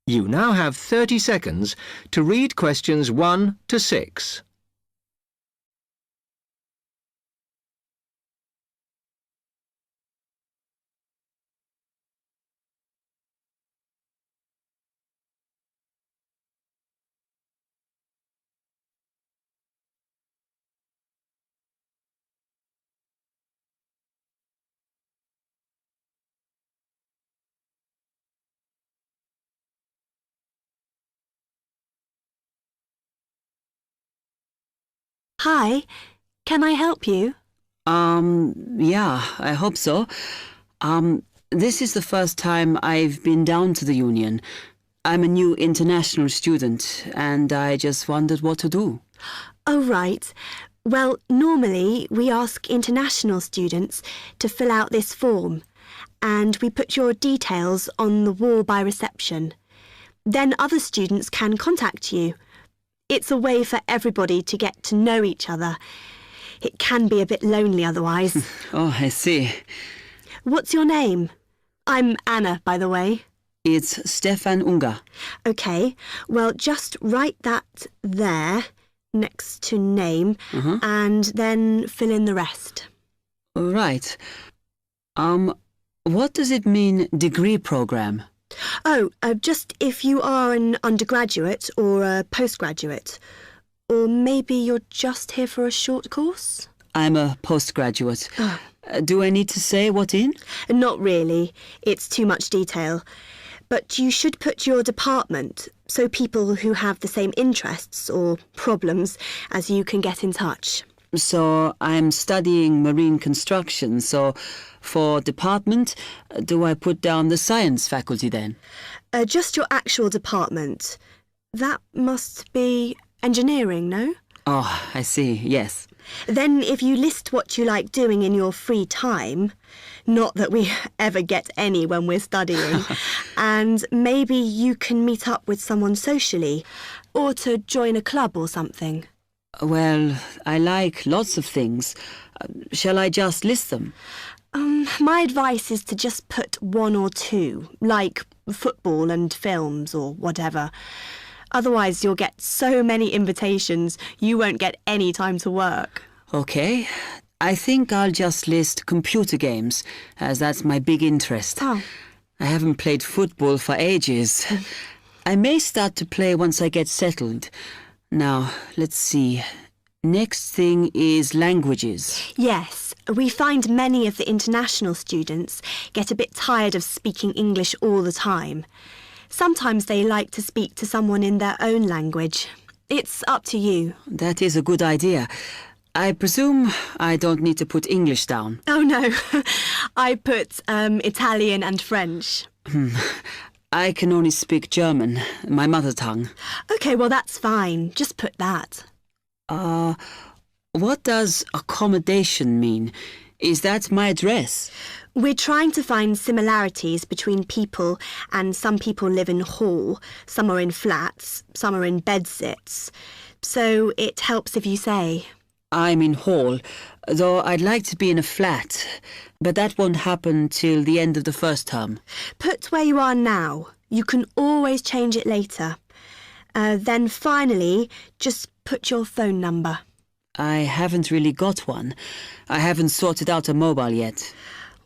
You now have 30 seconds to read questions 1 to 6. Hi, can I help you? Yeah, I hope so. This is the first time I've been down to the Union. I'm a new international student, and I just wondered what to do. Oh, right. Well, normally we ask international students to fill out this form, and we put your details on the wall by reception. Then other students can contact you. It's a way for everybody to get to know each other. It can be a bit lonely otherwise. Oh, I see. What's your name? I'm Anna, by the way. It's Stefan Unger. OK, well, just write that there, next to name, and then fill in the rest. Right. What does it mean, degree program? Oh, just if you are an undergraduate or a postgraduate. Or maybe you're just here for a short course? I'm a postgraduate. Oh. Do I need to say what in? Not really. It's too much detail. But you should put your department so people who have the same interests or problems as you can get in touch. So I'm studying marine construction, so for department, do I put down the science faculty then? Just your actual department. That must be engineering, no? Oh, I see, yes. Then if you list what you like doing in your free time, not that we ever get any when we're studying, and maybe you can meet up with someone socially, or to join a club or something. Well, I like lots of things. Shall I just list them? My advice is to just put one or two, like football and films or whatever. Otherwise, you'll get so many invitations, you won't get any time to work. Okay. I think I'll just list computer games, as that's my big interest. Oh. I haven't played football for ages. I may start to play once I get settled. Now, let's see. Next thing is languages. Yes, we find many of the international students get a bit tired of speaking English all the time. Sometimes they like to speak to someone in their own language. It's up to you. That is a good idea. I presume I don't need to put English down. Oh, no. I put Italian and French. I can only speak German, my mother tongue. OK, well, that's fine. Just put that. What does accommodation mean? Is that my address? We're trying to find similarities between people, and some people live in hall, some are in flats, some are in bedsits. So it helps if you say. I'm in hall, though I'd like to be in a flat, but that won't happen till the end of the first term. Put where you are now. You can always change it later. Then finally, just put your phone number. I haven't really got one. I haven't sorted out a mobile yet.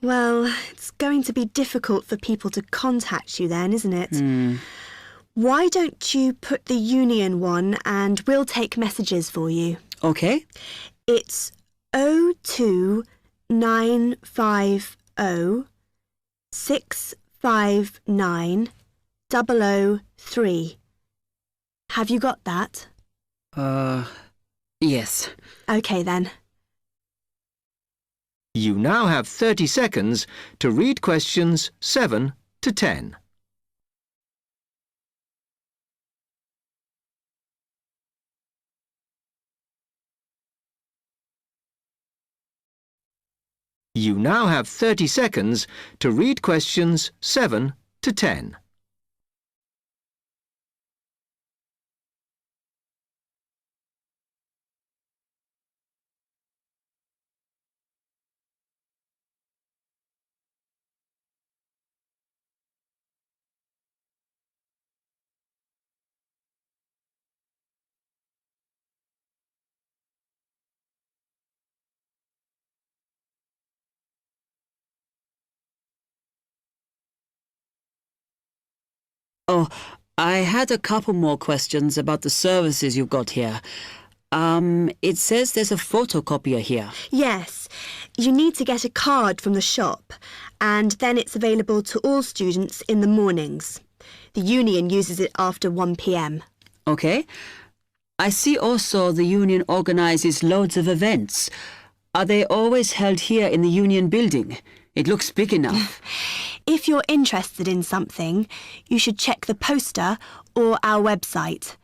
Well, it's going to be difficult for people to contact you then, isn't it? Why don't you put the Union one and we'll take messages for you? Okay. It's 02950 659 003. Have you got that? Yes. OK then. You now have 30 seconds to read questions 7 to 10. You now have 30 seconds to read questions 7 to 10. Oh, I had a couple more questions about the services you've got here. It says there's a photocopier here. Yes, you need to get a card from the shop, and then it's available to all students in the mornings. The union uses it after 1 p.m. Okay. I see also the union organises loads of events. Are they always held here in the union building? It looks big enough. If you're interested in something, you should check the poster or our website.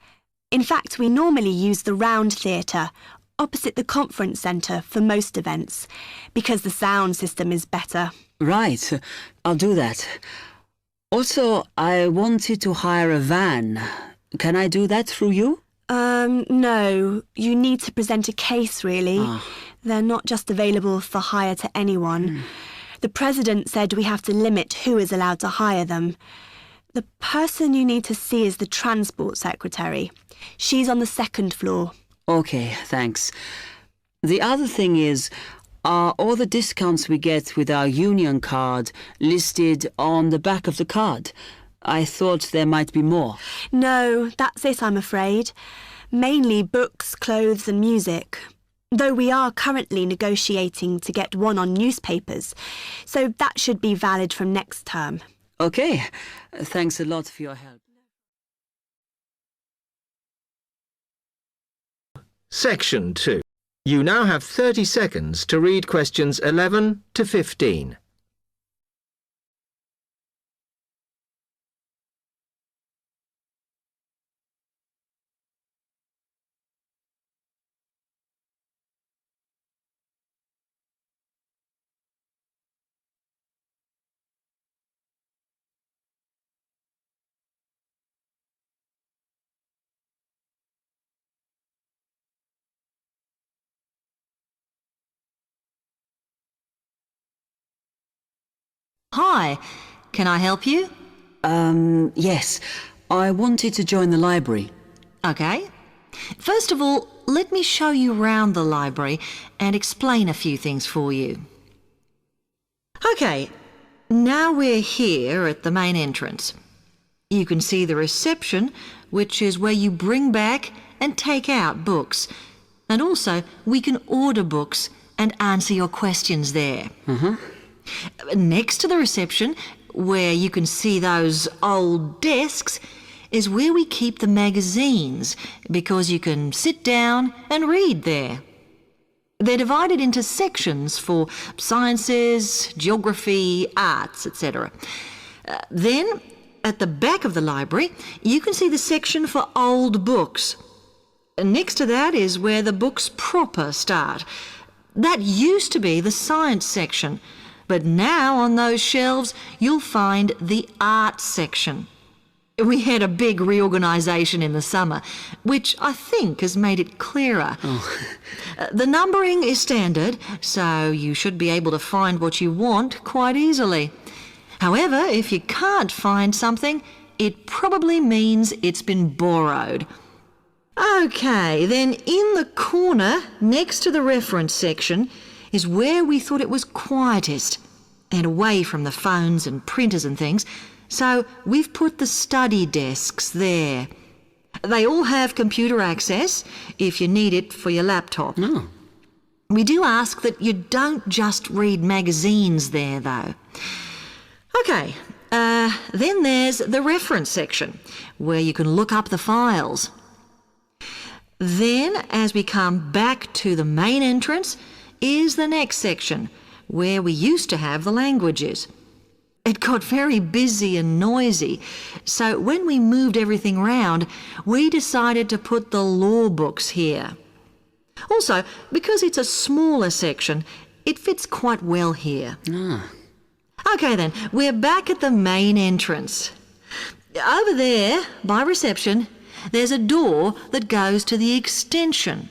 In fact, we normally use the Round Theatre, opposite the conference centre for most events, because the sound system is better. Right, I'll do that. Also, I wanted to hire a van. Can I do that through you? No. You need to present a case, really. They're not just available for hire to anyone. The president said we have to limit who is allowed to hire them. The person you need to see is the transport secretary. She's on the 2nd floor. Okay, thanks. The other thing is, are all the discounts we get with our union card listed on the back of the card? I thought there might be more. No, that's it, I'm afraid. Mainly books, clothes and music. Though we are currently negotiating to get one on newspapers, so that should be valid from next term. Okay, thanks a lot for your help. Section 2. You now have 30 seconds to read questions 11 to 15. Hi, can I help you? Yes. I wanted to join the library. Okay. First of all, let me show you round the library and explain a few things for you. Okay, now we're here at the main entrance. You can see the reception, which is where you bring back and take out books. And also, we can order books and answer your questions there. Next to the reception, where you can see those old desks, is where we keep the magazines, because you can sit down and read there. They're divided into sections for sciences, geography, arts, etc. Then, at the back of the library, you can see the section for old books. Next to that is where the books proper start. That used to be the science section, but now on those shelves you'll find the art section. We had a big reorganisation in the summer, which I think has made it clearer. The numbering is standard, so you should be able to find what you want quite easily. However, if you can't find something, it probably means it's been borrowed. Okay, then in the corner next to the reference section is where we thought it was quietest and away from the phones and printers and things, so we've put the study desks there. They all have computer access if you need it for your laptop. We do ask that you don't just read magazines there, though. Okay, then there's the reference section, where you can look up the files. Then, as we come back to the main entrance, is the next section, where we used to have the languages. It got very busy and noisy, so when we moved everything round, we decided to put the law books here. Also, because it's a smaller section, it fits quite well here. Okay then, we're back at the main entrance. Over there, by reception, there's a door that goes to the extension.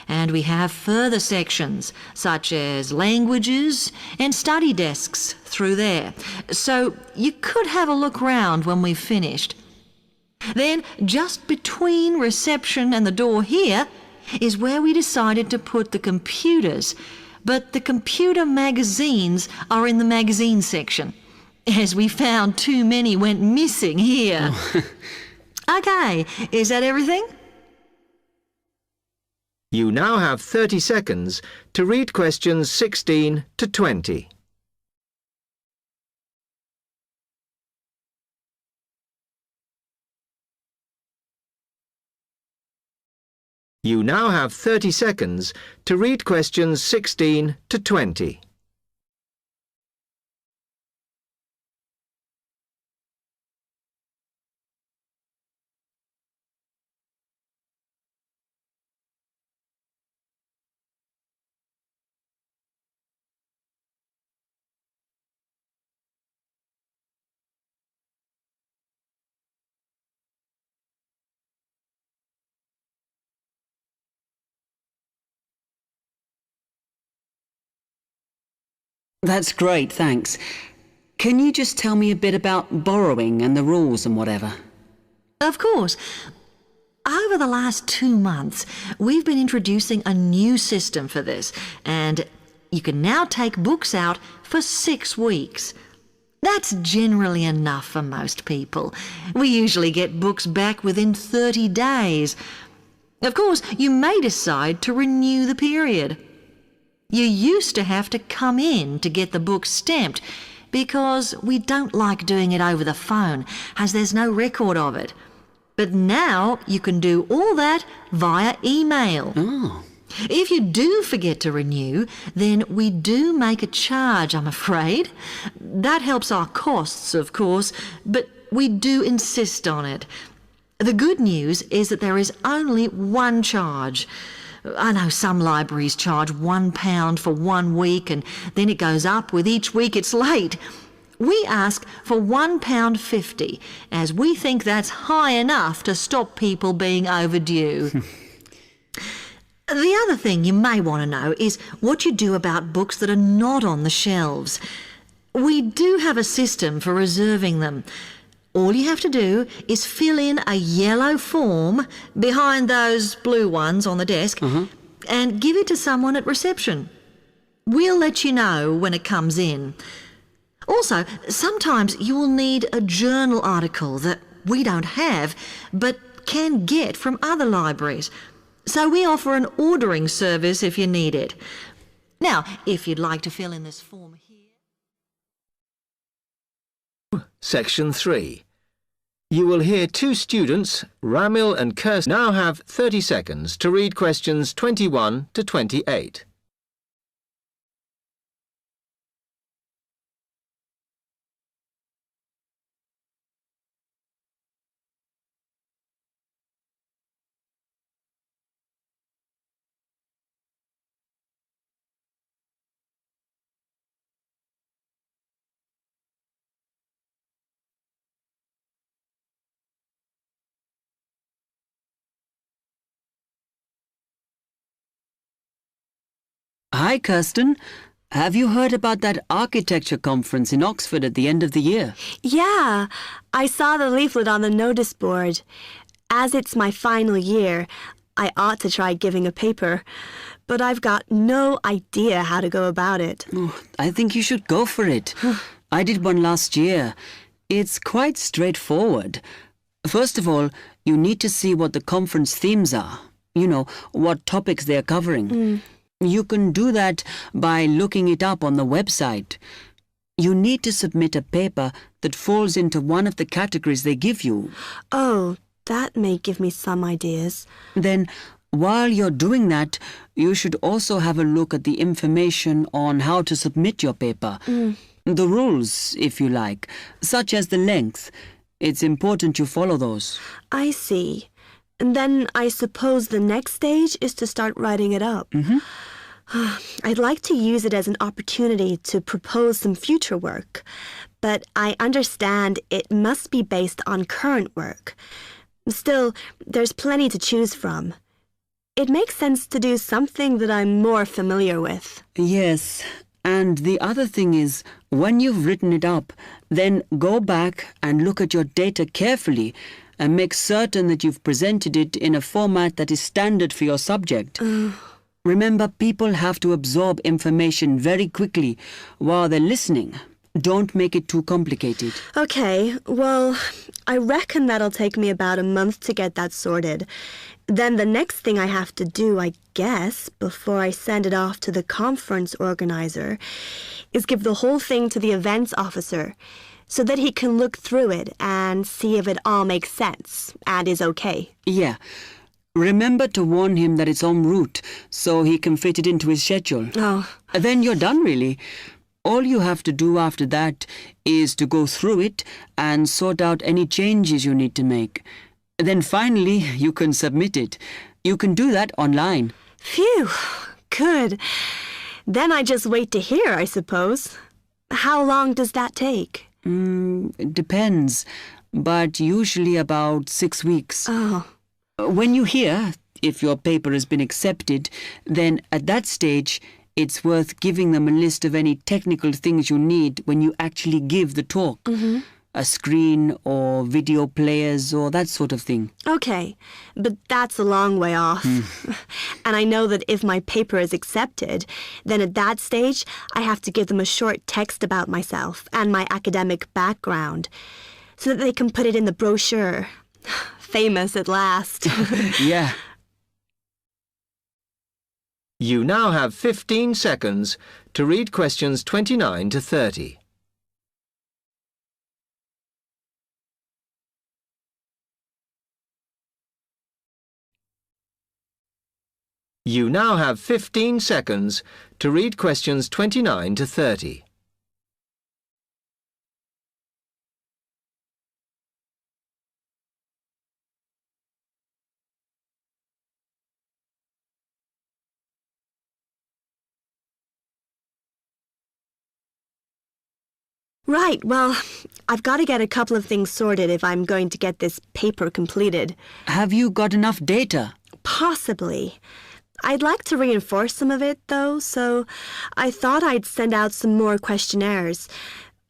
And we have further sections, such as languages and study desks through there. So you could have a look round when we've finished. Then, just between reception and the door here, is where we decided to put the computers. But the computer magazines are in the magazine section. as we found too many went missing here. OK, is that everything? You now have 30 seconds to read questions 16 to 20. You now have 30 seconds to read questions 16 to 20. That's great, thanks. Can you just tell me a bit about borrowing and the rules and whatever? Of course. Over the last 2 months, we've been introducing a new system for this, and you can now take books out for 6 weeks. That's generally enough for most people. We usually get books back within 30 days. Of course, you may decide to renew the period. You used to have to come in to get the book stamped because we don't like doing it over the phone as there's no record of it. But now you can do all that via email. Oh. If you do forget to renew, then we do make a charge, I'm afraid. That helps our costs, of course, but we do insist on it. The good news is that there is only one charge. I know some libraries charge £1 for 1 week and then it goes up with each week it's late. We ask for £1.50 as we think that's high enough to stop people being overdue. The other thing you may want to know is what you do about books that are not on the shelves. We do have a system for reserving them. All you have to do is fill in a yellow form behind those blue ones on the desk and give it to someone at reception. We'll let you know when it comes in. Also, sometimes you will need a journal article that we don't have but can get from other libraries. So we offer an ordering service if you need it. Now, if you'd like to fill in this form here... Section 3. You will hear 2 students, Ramil and Kirsten, now have 30 seconds to read questions 21 to 28. Hi, Kirsten. Have you heard about that architecture conference in Oxford at the end of the year? Yeah, I saw the leaflet on the notice board. As it's my final year, I ought to try giving a paper, but I've got no idea how to go about it. Oh, I think you should go for it. I did one last year. It's quite straightforward. First of all, you need to see what the conference themes are. You know, what topics they're covering. You can do that by looking it up on the website. You need to submit a paper that falls into one of the categories they give you. Oh, that may give me some ideas. Then, while you're doing that, you should also have a look at the information on how to submit your paper. The rules, if you like, such as the length. It's important you follow those. I see. And then I suppose the next stage is to start writing it up. I'd like to use it as an opportunity to propose some future work, but I understand it must be based on current work. Still, there's plenty to choose from. It makes sense to do something that I'm more familiar with. Yes, and the other thing is, when you've written it up, then go back and look at your data carefully and make certain that you've presented it in a format that is standard for your subject. Remember, people have to absorb information very quickly while they're listening, Don't make it too complicated. Okay, well, I reckon that'll take me about a month to get that sorted. Then the next thing I have to do, I guess, before I send it off to the conference organizer, is give the whole thing to the events officer so that he can look through it and see if it all makes sense and is okay. Yeah. Remember to warn him that it's en route so he can fit it into his schedule. Oh. Then you're done, really. All you have to do after that is to go through it and sort out any changes you need to make. Then finally, you can submit it. You can do that online. Phew, good. Then I just wait to hear, I suppose. How long does that take? It depends, but usually about 6 weeks. Oh. When you hear if your paper has been accepted, then at that stage, it's worth giving them a list of any technical things you need when you actually give the talk. Mm-hmm. A screen or video players or that sort of thing. Okay, but that's a long way off. And I know that if my paper is accepted, then at that stage, I have to give them a short text about myself and my academic background so that they can put it in the brochure. Famous at last. Yeah. You now have 15 seconds to read questions 29 to 30. You now have 15 seconds to read questions 29 to 30. Right, well, I've got to get a couple of things sorted if I'm going to get this paper completed. Have you got enough data? Possibly. I'd like to reinforce some of it, though, so I thought I'd send out some more questionnaires.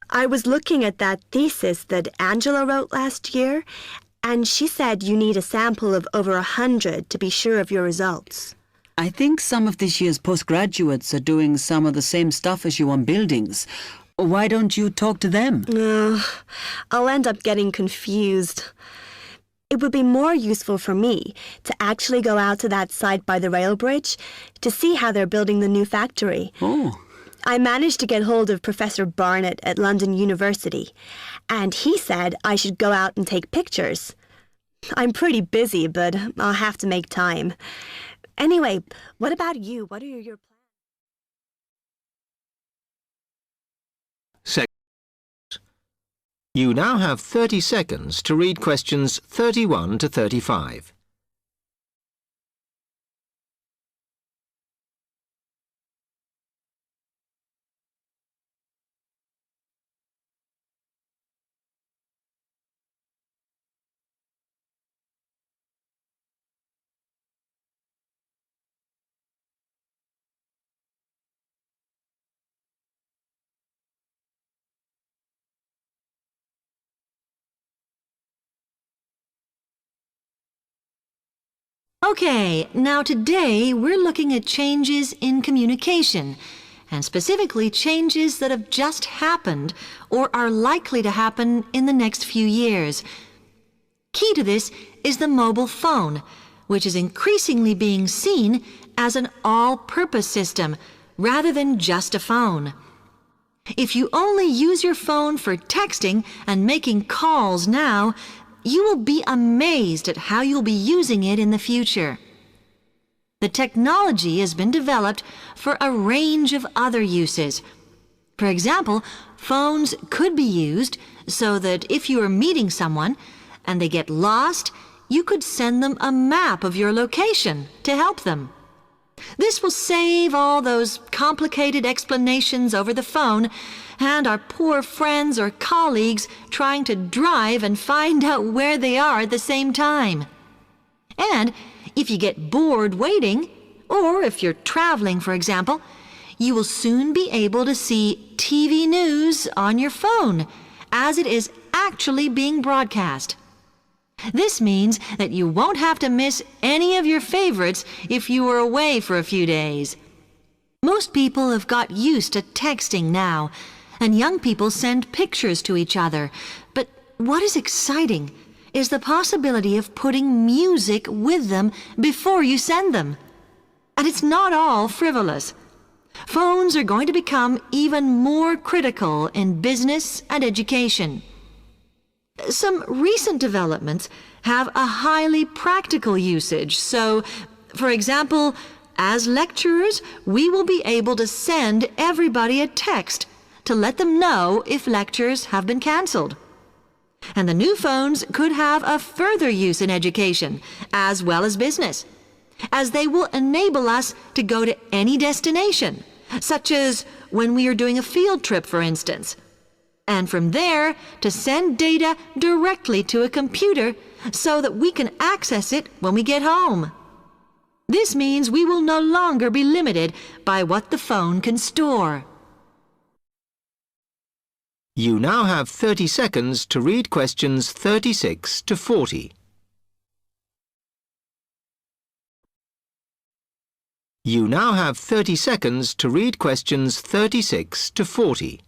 I was looking at that thesis that Angela wrote last year, and she said you need a sample of over 100 to be sure of your results. I think some of this year's postgraduates are doing some of the same stuff as you on buildings. Why don't you talk to them? I'll end up getting confused. It would be more useful for me to actually go out to that site by the rail bridge to see how they're building the new factory. Oh. I managed to get hold of Professor Barnett at London University, and he said I should go out and take pictures. I'm pretty busy, but I'll have to make time. Anyway, what about you? What are your plans? You now have 30 seconds to read questions 31 to 35. Okay, now today we're looking at changes in communication, and specifically changes that have just happened or are likely to happen in the next few years. Key to this is the mobile phone, which is increasingly being seen as an all-purpose system rather than just a phone. If you only use your phone for texting and making calls now, you will be amazed at how you'll be using it in the future. The technology has been developed for a range of other uses. For example, phones could be used so that if you are meeting someone and they get lost, you could send them a map of your location to help them. This will save all those complicated explanations over the phone and our poor friends or colleagues trying to drive and find out where they are at the same time. And if you get bored waiting, or if you're traveling, for example, you will soon be able to see TV news on your phone as it is actually being broadcast. This means that you won't have to miss any of your favorites if you were away for a few days. Most people have got used to texting now, and young people send pictures to each other. But what is exciting is the possibility of putting music with them before you send them. And it's not all frivolous. Phones are going to become even more critical in business and education. Some recent developments have a highly practical usage. So, for example, as lecturers, we will be able to send everybody a text to let them know if lectures have been cancelled. And the new phones could have a further use in education, as well as business, as they will enable us to go to any destination, such as when we are doing a field trip, for instance, and from there to send data directly to a computer so that we can access it when we get home. This means we will no longer be limited by what the phone can store. You now have 30 seconds to read questions 36 to 40. You now have 30 seconds to read questions 36 to 40.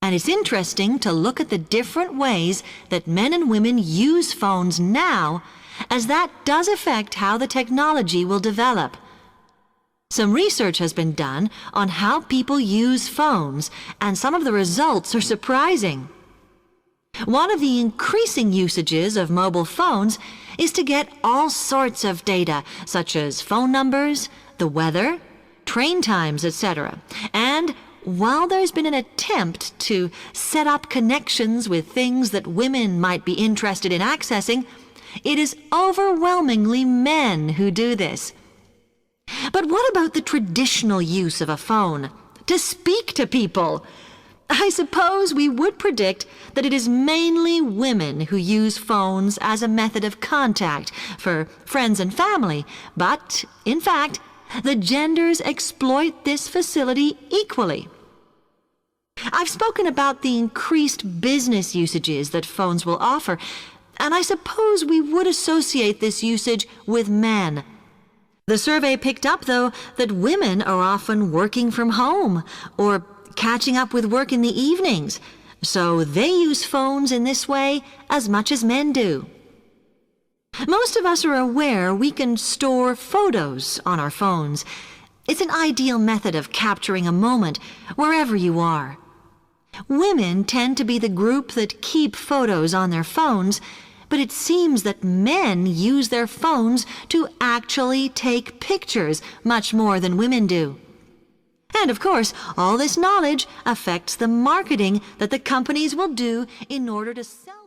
And it's interesting to look at the different ways that men and women use phones now, as that does affect how the technology will develop. Some research has been done on how people use phones, and some of the results are surprising. One of the increasing usages of mobile phones is to get all sorts of data, such as phone numbers, the weather, train times, etc. And while there's been an attempt to set up connections with things that women might be interested in accessing, it is overwhelmingly men who do this. But what about the traditional use of a phone? To speak to people? I suppose we would predict that it is mainly women who use phones as a method of contact for friends and family, but, in fact, the genders exploit this facility equally. I've spoken about the increased business usages that phones will offer, and I suppose we would associate this usage with men. The survey picked up, though, that women are often working from home or catching up with work in the evenings, so they use phones in this way as much as men do. Most of us are aware we can store photos on our phones. It's an ideal method of capturing a moment wherever you are. Women tend to be the group that keep photos on their phones, but it seems that men use their phones to actually take pictures much more than women do. And of course, all this knowledge affects the marketing that the companies will do in order to sell